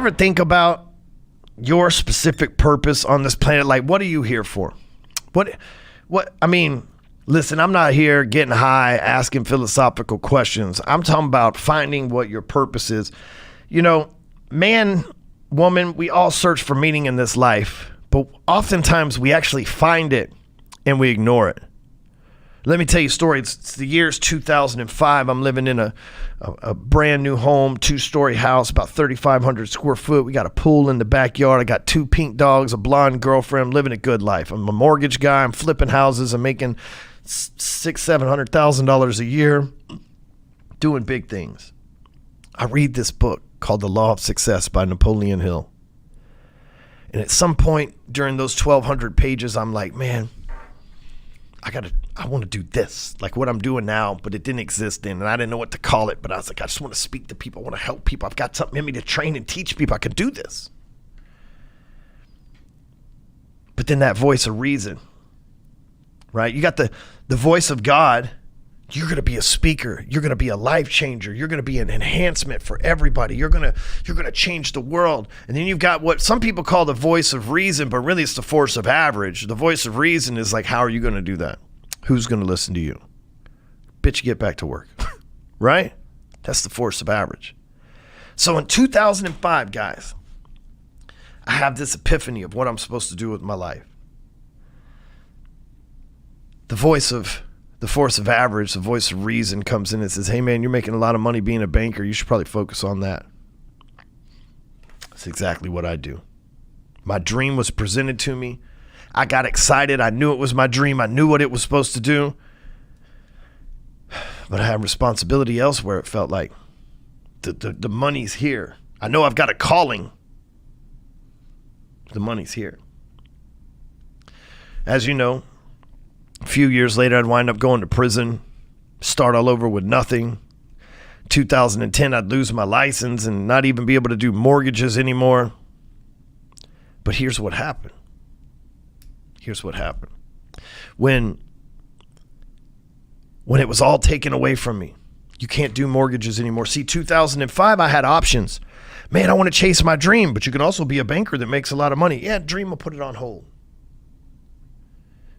Ever think about your specific purpose on this planet? Like, what are you here for? I mean, listen, I'm not here getting high, asking philosophical questions. I'm talking about finding what your purpose is. You know, man, woman, we all search for meaning in this life, but oftentimes we actually find it and we ignore it. Let me tell you a story. It's the year's 2005. I'm living in a brand new home, 2-story house, about 3,500 square foot. We got a pool in the backyard. I got 2 pink dogs, a blonde girlfriend. I'm living a good life. I'm a mortgage guy. I'm flipping houses. I'm making $600,000-$700,000 a year, doing big things. I read this book called The Law of Success by Napoleon Hill. And at some point during those 1,200 pages, I'm like, man, I want to do this, like what I'm doing now, but it didn't exist then, and I didn't know what to call it, but I was like, I just want to speak to people. I want to help people. I've got something in me to train and teach people. I can do this. But then that voice of reason, right? You got the voice of God. You're going to be a speaker. You're going to be a life changer. You're going to be an enhancement for everybody. You're going to change the world. And then you've got what some people call the voice of reason, but really it's the force of average. The voice of reason is like, how are you going to do that? Who's going to listen to you? Bitch, get back to work. Right? That's the force of average. So in 2005, guys, I have this epiphany of what I'm supposed to do with my life. The force of average, the voice of reason comes in and says, hey man, you're making a lot of money being a banker. You should probably focus on that. That's exactly what I do. My dream was presented to me. I got excited. I knew it was my dream. I knew what it was supposed to do. But I had responsibility elsewhere. It felt like the money's here. I know I've got a calling. The money's here. As you know, a few years later, I'd wind up going to prison, start all over with nothing. 2010, I'd lose my license and not even be able to do mortgages anymore. But here's what happened. When it was all taken away from me, you can't do mortgages anymore. See, 2005, I had options. Man, I want to chase my dream, but you can also be a banker that makes a lot of money. Yeah, dream will put it on hold.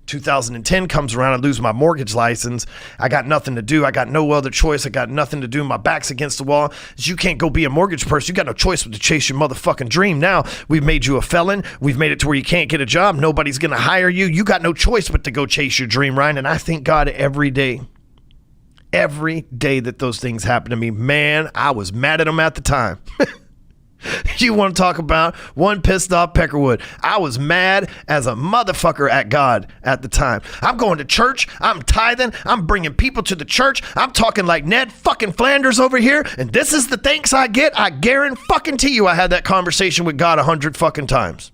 2010 comes around, I lose my mortgage license. I got nothing to do. I got no other choice. I got nothing to do. My back's against the wall. You can't go be a mortgage person. You got no choice but to chase your motherfucking dream. Now we've made you a felon. We've made it to where you can't get a job. Nobody's going to hire you. You got no choice but to go chase your dream, Ryan. And I thank God every day that those things happen to me. Man, I was mad at them at the time. You want to talk about one pissed off Peckerwood? I was mad as a motherfucker at God at the time. I'm going to church. I'm tithing. I'm bringing people to the church. I'm talking like Ned fucking Flanders over here. And this is the thanks I get. I guarantee you I had that conversation with God 100 fucking times.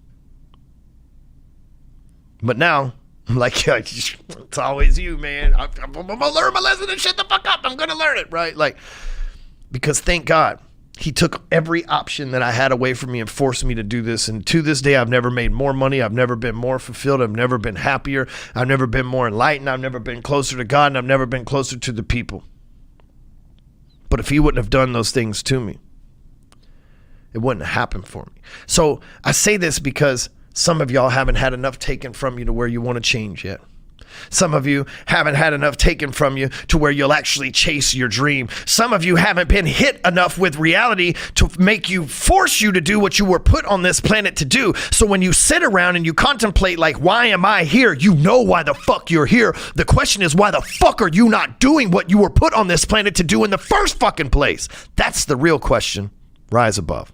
But now, I'm like, it's always you, man. I'm going to learn my lesson and shut the fuck up. I'm going to learn it, right? Like, because thank God, He took every option that I had away from me and forced me to do this. And to this day, I've never made more money. I've never been more fulfilled. I've never been happier. I've never been more enlightened. I've never been closer to God, and I've never been closer to the people. But if He wouldn't have done those things to me, it wouldn't have happened for me. So I say this because some of y'all haven't had enough taken from you to where you want to change yet. Some of you haven't had enough taken from you to where you'll actually chase your dream. Some of you haven't been hit enough with reality to force you to do what you were put on this planet to do. So when you sit around and you contemplate like, why am I here? You know why the fuck you're here. The question is, why the fuck are you not doing what you were put on this planet to do in the first fucking place? That's the real question. Rise above.